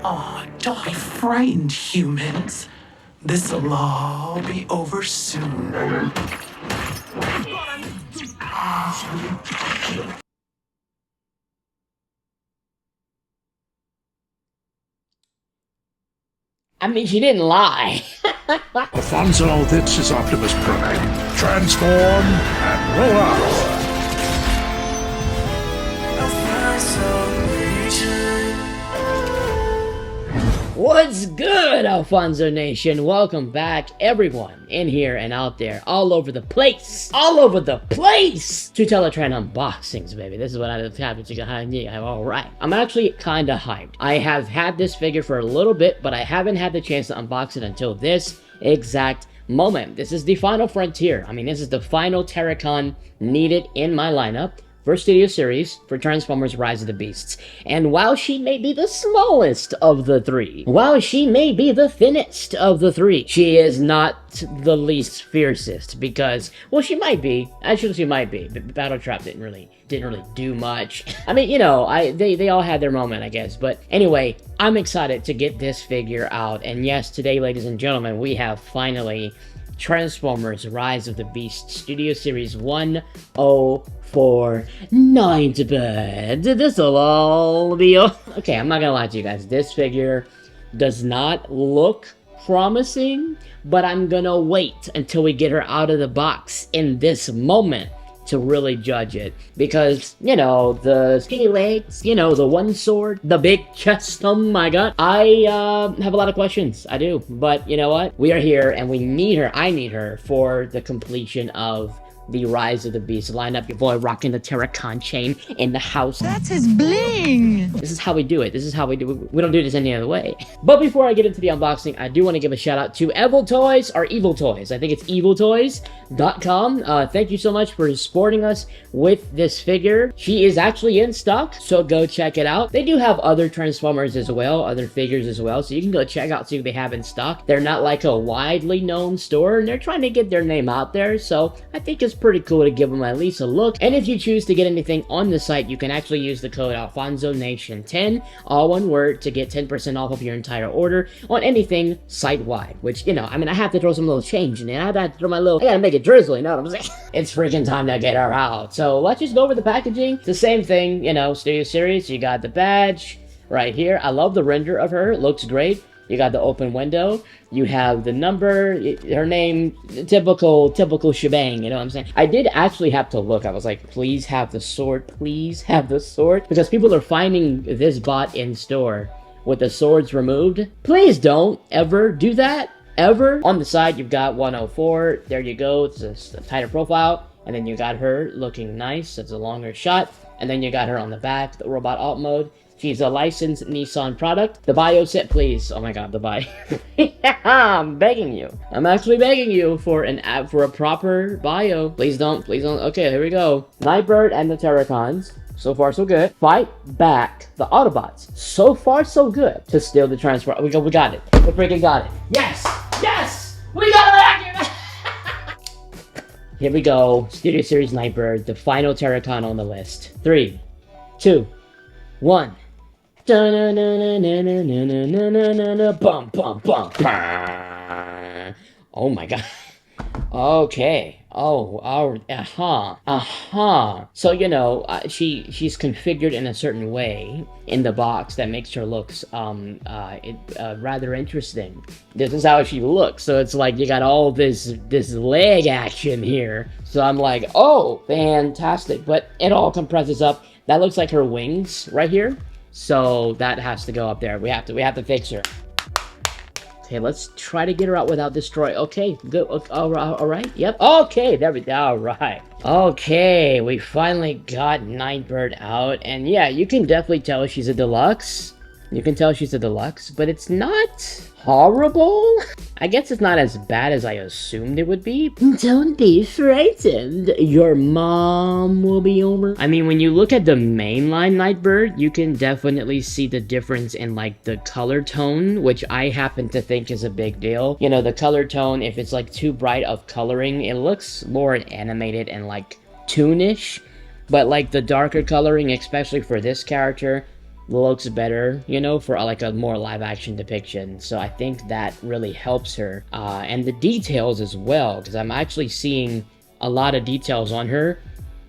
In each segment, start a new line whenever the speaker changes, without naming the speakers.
Aw, don't be frightened, humans. This'll all be over soon.
I mean, she didn't lie.
Alfonso, this is Optimus Prime. Transform and roll out.
What's good, Alfonso Nation? Welcome back, everyone, in here and out there, all over the place, to Teletraan unboxings, baby. This is what I have to all right. I'm actually kind of hyped. I have had this figure for a little bit, but I haven't had the chance to unbox it until this exact moment. This is the final frontier. I mean, this is the final Teletraan needed in my lineup for Studio Series for Transformers Rise of the Beasts. And while she may be the smallest of the three, while she may be the thinnest of the three, she is not the least fiercest because, well, she might be. Actually, she might be. But Battle Trap didn't really do much. I mean, you know, they all had their moment, I guess. But anyway, I'm excited to get this figure out. And yes, today, ladies and gentlemen, we have finally Transformers Rise of the Beast Studio Series 104 Nightbird. This'll all be okay. I'm not gonna lie to you guys. This figure does not look promising, but I'm gonna wait until we get her out of the box in this moment to really judge it, because, you know, the skinny legs, you know, the one sword, the big chest, oh my god, I have a lot of questions. I do, but you know what, we are here and we need her. I need her for the completion of the Rise of the Beast lineup. Your boy rocking the Teletraan chain in the house.
That's his bling!
This is how we do it. This is how we do it. We don't do this any other way. But before I get into the unboxing, I do want to give a shout out to Evil Toys, or Evil Toys. I think it's eviltoys.com. Thank you so much for supporting us with this figure. She is actually in stock, so go check it out. They do have other Transformers as well, other figures as well, so you can go check out, see what they have in stock. They're not like a widely known store, and they're trying to get their name out there, so I think it's pretty cool to give them at least a look. And if you choose to get anything on the site, you can actually use the code AlfonsoNation10, all one word, to get 10% off of your entire order on anything site-wide. Which, you know, I mean, I have to throw some little change in there. I have to throw I gotta make it drizzle, you know what I'm saying? It's freaking time to get her out. So let's just go over the packaging. It's the same thing, you know, Studio Series. You got the badge right here. I love the render of her. It looks great. You got the open window. You have the number, her name, typical shebang, you know what I'm saying? I did actually have to look. I was like, please have the sword, please have the sword. Because people are finding this bot in store with the swords removed. Please don't ever do that, ever. On the side, you've got 104. There you go. It's a tighter profile. And then you got her looking nice. It's a longer shot. And then you got her on the back, the robot alt mode. She's a licensed NISSAN product. The bio set, please. Oh my god, the bio. Yeah, I'm begging you. I'm actually begging you for a proper bio. Please don't. Okay, here we go. Nightbird and the Teletraans. So far, so good. Fight back the Autobots. So far, so good. To steal the transfer. We got it. We freaking got it. Yes! Yes! We got it back here! Here we go. Studio Series Nightbird, the final Teletraan on the list. 3, 2, 1. Bum, bum, bum. Oh my god. Okay. So, you know, she's configured in a certain way in the box that makes her looks rather interesting. This is how she looks. So it's like you got all this leg action here. So I'm like, oh, fantastic. But it all compresses up. That looks like her wings right here. So that has to go up there. We have to fix her. Okay, let's try to get her out without destroy. Okay, good. All right. Yep. Okay, there we go. All right. Okay, we finally got Nightbird out, and yeah, you can definitely tell she's a deluxe. You can tell she's a deluxe, but it's not horrible. I guess it's not as bad as I assumed it would be. Don't be frightened. Your mom will be over. I mean, when you look at the mainline Nightbird, you can definitely see the difference in, like, the color tone, which I happen to think is a big deal. You know, the color tone, if it's, like, too bright of coloring, it looks more animated and, like, toonish. But, like, the darker coloring, especially for this character, looks better, you know, for like a more live action depiction. So I think that really helps her. And the details as well, because I'm actually seeing a lot of details on her,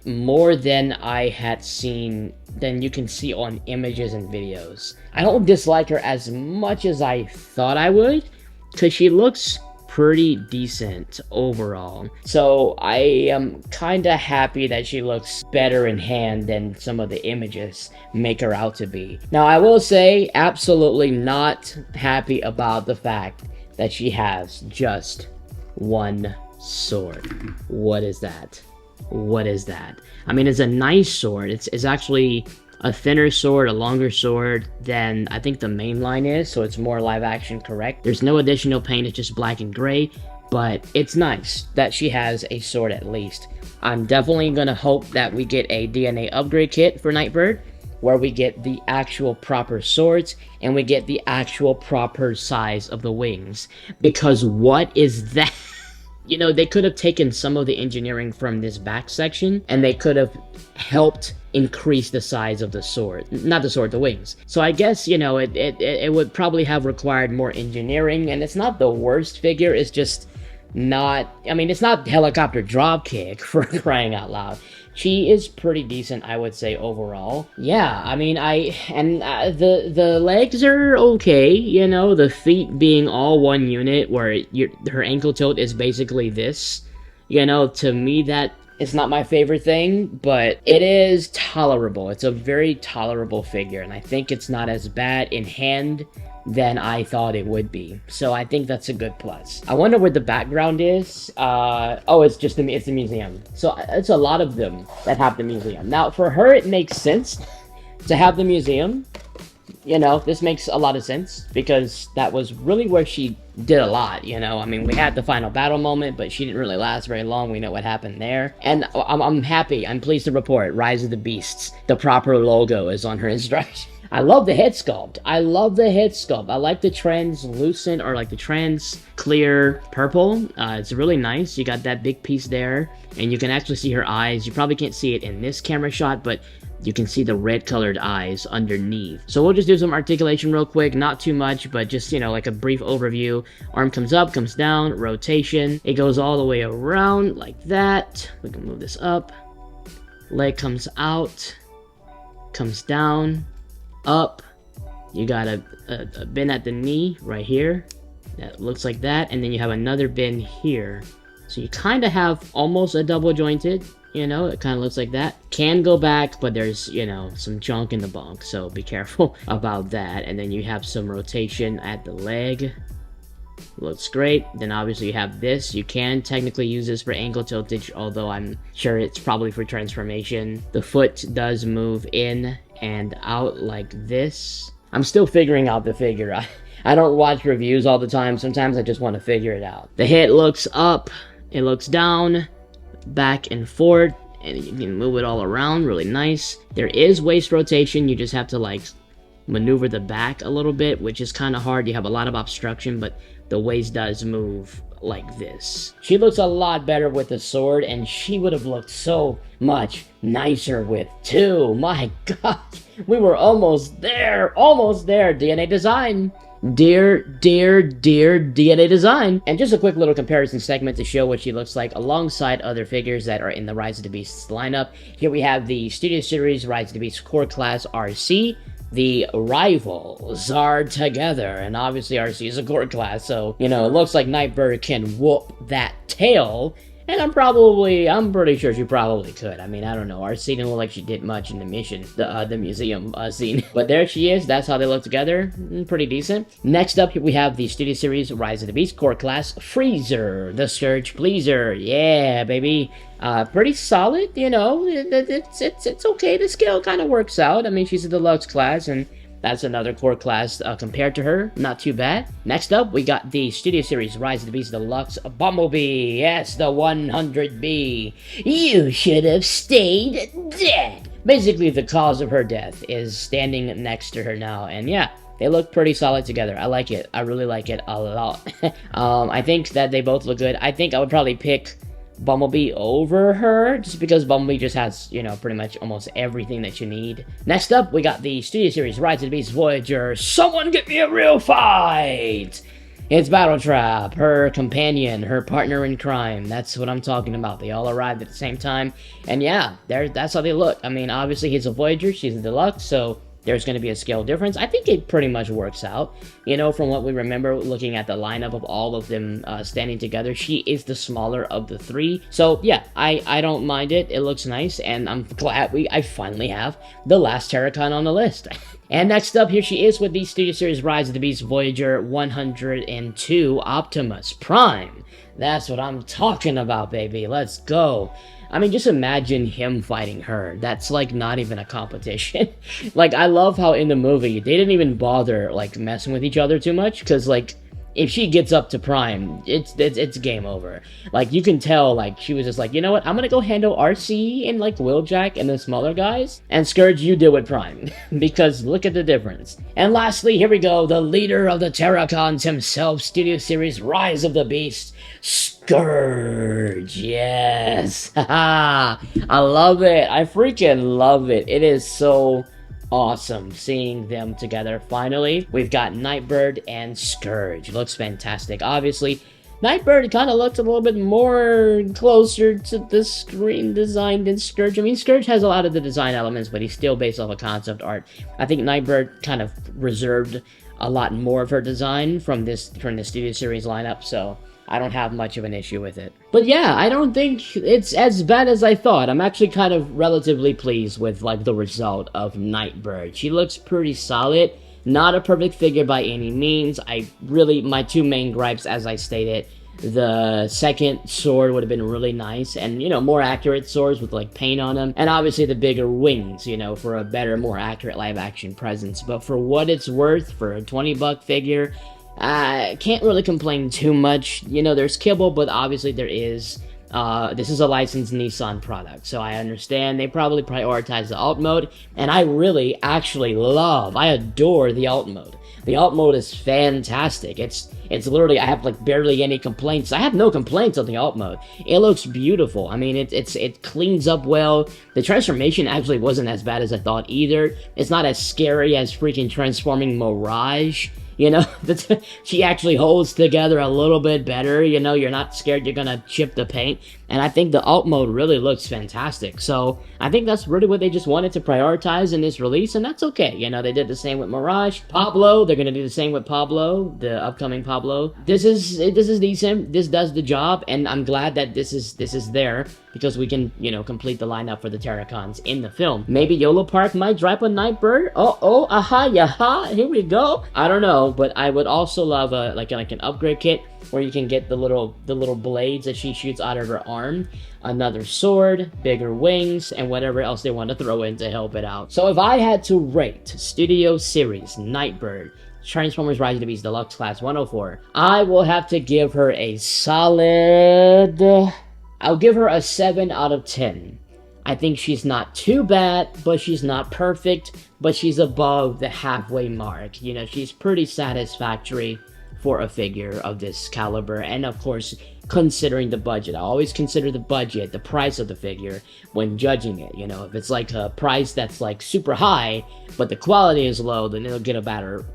more than I had seen, than you can see on images and videos. I don't dislike her as much as I thought I would, because she looks pretty decent overall. So I am kind of happy that she looks better in hand than some of the images make her out to be. Now I will say, absolutely not happy about the fact that she has just one sword. What is that? What is that? I mean, it's a nice sword. It's actually a thinner sword, a longer sword than I think the main line is, so it's more live action correct. There's no additional paint, it's just black and gray, but it's nice that she has a sword at least. I'm definitely gonna hope that we get a DNA upgrade kit for Nightbird, where we get the actual proper swords and we get the actual proper size of the wings. Because what is that? You know, they could have taken some of the engineering from this back section and they could have helped increase the size of the sword. Not the sword, the wings. So I guess, you know, it would probably have required more engineering, and it's not the worst figure, it's just not, I mean, it's not helicopter dropkick for crying out loud. She is pretty decent, I would say, overall. Yeah, I mean, the legs are okay, you know, the feet being all one unit, where her ankle tilt is basically this. You know, to me, that is not my favorite thing, but it is tolerable. It's a very tolerable figure, and I think it's not as bad in hand than I thought it would be. So I think that's a good plus. I wonder what the background is. Oh, it's just it's the museum. So it's a lot of them that have the museum. Now, for her, it makes sense to have the museum. You know, this makes a lot of sense, because that was really where she did a lot, you know? I mean, we had the final battle moment, but she didn't really last very long. We know what happened there. And I'm happy, I'm pleased to report, Rise of the Beasts, the proper logo is on her instruction. I love the head sculpt. I love the head sculpt. I like the translucent, or like the trans clear purple. It's really nice. You got that big piece there, and you can actually see her eyes. You probably can't see it in this camera shot, but you can see the red colored eyes underneath. So we'll just do some articulation real quick, not too much, but just, you know, like a brief overview. Arm comes up, comes down, rotation. It goes all the way around like that. We can move this up. Leg comes out, comes down, up. You got a bend at the knee right here. That looks like that. And then you have another bend here. So you kind of have almost a double jointed. You know, it kind of looks like that. Can go back, but there's, you know, some junk in the bunk, so be careful about that. And then you have some rotation at the leg. Looks great. Then obviously you have this. You can technically use this for ankle tiltage, although I'm sure it's probably for transformation. The foot does move in and out like this. I'm still figuring out the figure. I don't watch reviews all the time. Sometimes I just want to figure it out. The head looks up, it looks down, back and forth, and you can move it all around. Really nice. There is waist rotation. You just have to like maneuver the back a little bit, which is kind of hard. You have a lot of obstruction, but the waist does move like this. She looks a lot better with the sword, and she would have looked so much nicer with two. My god, we were almost there, DNA design. Dear DNA design. And just a quick little comparison segment to show what she looks like alongside other figures that are in the Rise of the Beasts lineup. Here we have the Studio Series Rise of the Beasts Core Class RC. The rivals are together, and obviously RC is a core class, so, you know, it looks like Nightbird can whoop that tail. And I'm pretty sure she probably could. I mean, I don't know. RC didn't look like she did much in the mission, the museum scene. But there she is. That's how they look together. Pretty decent. Next up, here we have the Studio Series Rise of the Beast Core Class Freezer, the Scourge Pleaser. Yeah, baby. Pretty solid, you know. It's okay. The scale kind of works out. I mean, she's a deluxe class, and that's another core class compared to her. Not too bad. Next up, we got the Studio Series Rise of the Beast Deluxe Bumblebee. Yes, the 100B. You should have stayed dead. Basically, the cause of her death is standing next to her now. And yeah, they look pretty solid together. I like it. I really like it a lot. I think that they both look good. I think I would probably pick Bumblebee over her, just because Bumblebee just has, you know, pretty much almost everything that you need. Next up, we got the Studio Series Rise of the Beast Voyager. Someone get me a real fight! It's Battle Trap, her companion, her partner in crime. That's what I'm talking about. They all arrived at the same time. And yeah, that's how they look. I mean, obviously he's a Voyager, she's a Deluxe, so there's going to be a scale difference. I think it pretty much works out. You know, from what we remember looking at the lineup of all of them standing together, she is the smaller of the three. So yeah, I don't mind it. It looks nice, and I'm glad I finally have the last Terracon on the list. And next up, here she is with the Studio Series Rise of the Beast Voyager 102 Optimus Prime. That's what I'm talking about, baby. Let's go. I mean, just imagine him fighting her. That's, like, not even a competition. Like, I love how in the movie, they didn't even bother, like, messing with each other too much, because, like, if she gets up to Prime, it's game over. Like, you can tell, like, she was just like, you know what, I'm gonna go handle RC and, like, Wheeljack and the smaller guys, and Scourge, you deal with Prime, because look at the difference. And lastly, here we go, the leader of the Terracons himself, Studio Series Rise of the Beast, Scourge, yes! Haha! I love it, I freaking love it. It is so awesome seeing them together. Finally, we've got Nightbird and Scourge. Looks fantastic. Obviously, Nightbird kind of looks a little bit more closer to the screen design than Scourge. I mean, Scourge has a lot of the design elements, but he's still based off of concept art. I think Nightbird kind of reserved a lot more of her design from the Studio Series lineup, so I don't have much of an issue with it. But yeah, I don't think it's as bad as I thought. I'm actually kind of relatively pleased with, like, the result of Nightbird. She looks pretty solid. Not a perfect figure by any means. My two main gripes, as I stated, the second sword would have been really nice, and, you know, more accurate swords with, like, paint on them, and obviously the bigger wings, you know, for a better, more accurate live-action presence. But for what it's worth, for a $20 figure, I can't really complain too much. You know, there's kibble, but obviously there is. This is a licensed Nissan product, so I understand they probably prioritize the alt mode, and I really actually I adore the alt mode. The alt mode is fantastic. It's literally, I have like barely any complaints. I have no complaints on the alt mode. It looks beautiful. I mean, it cleans up well. The transformation actually wasn't as bad as I thought either. It's not as scary as freaking transforming Mirage. You know, she actually holds together a little bit better. You know, you're not scared you're gonna chip the paint. And I think the alt mode really looks fantastic. So I think that's really what they just wanted to prioritize in this release, and that's okay. You know, they did the same with Mirage. Pablo, they're gonna do the same with Pablo, the upcoming Pablo. This is decent. This does the job, and I'm glad that this is there, because we can, you know, complete the lineup for the Terracons in the film. Maybe YOLO Park might drop a Nightbird. Aha, yaha, here we go. I don't know, but I would also love like an upgrade kit where you can get the little blades that she shoots out of her arm, another sword, bigger wings, and whatever else they want to throw in to help it out. So if I had to rate Studio Series Nightbird Transformers Rise of the Beast Deluxe Class 104, I will have to give her a solid... I'll give her a 7 out of 10. I think she's not too bad, but she's not perfect, but she's above the halfway mark. You know, she's pretty satisfactory for a figure of this caliber, and of course, considering the budget. I always consider the budget, the price of the figure, when judging it. You know, if it's like a price that's like super high, but the quality is low, then it'll get a badder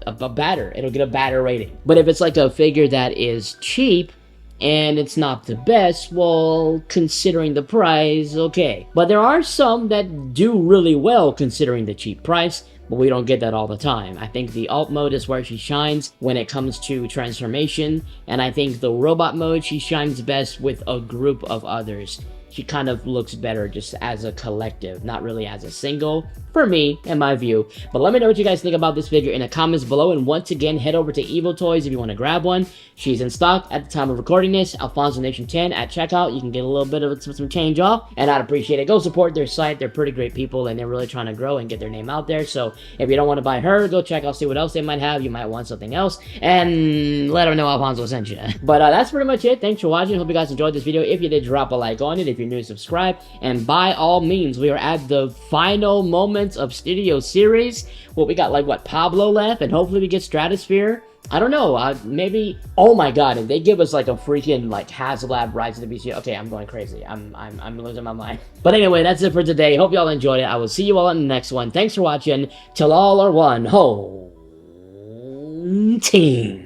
rating. But if it's like a figure that is cheap, and it's not the best, well, considering the price, okay. But there are some that do really well considering the cheap price, but we don't get that all the time. I think the alt mode is where she shines when it comes to transformation, and I think the robot mode, she shines best with a group of others. She kind of looks better just as a collective, not really as a single, for me, in my view. But let me know what you guys think about this figure in the comments below, and once again, head over to Evil Toys if you want to grab one. She's in stock at the time of recording this, Alfonso Nation 10 at checkout. You can get a little bit of some change off, and I'd appreciate it. Go support their site. They're pretty great people, and they're really trying to grow and get their name out there. So if you don't want to buy her, go check out, see what else they might have. You might want something else, and let them know Alfonso sent you. But that's pretty much it. Thanks for watching. Hope you guys enjoyed this video. If you did, drop a like on it. If you're new, subscribe. And by all means, we are at the final moments of Studio Series. Well, we got like, what, Pablo left? And hopefully we get Stratosphere. I don't know, maybe, oh my god, if they give us like a freaking like HasLab Rise of the BC, okay, I'm going crazy. I'm losing my mind. But anyway, that's it for today. Hope y'all enjoyed it. I will see you all in the next one. Thanks for watching. Till all are one. Whole team.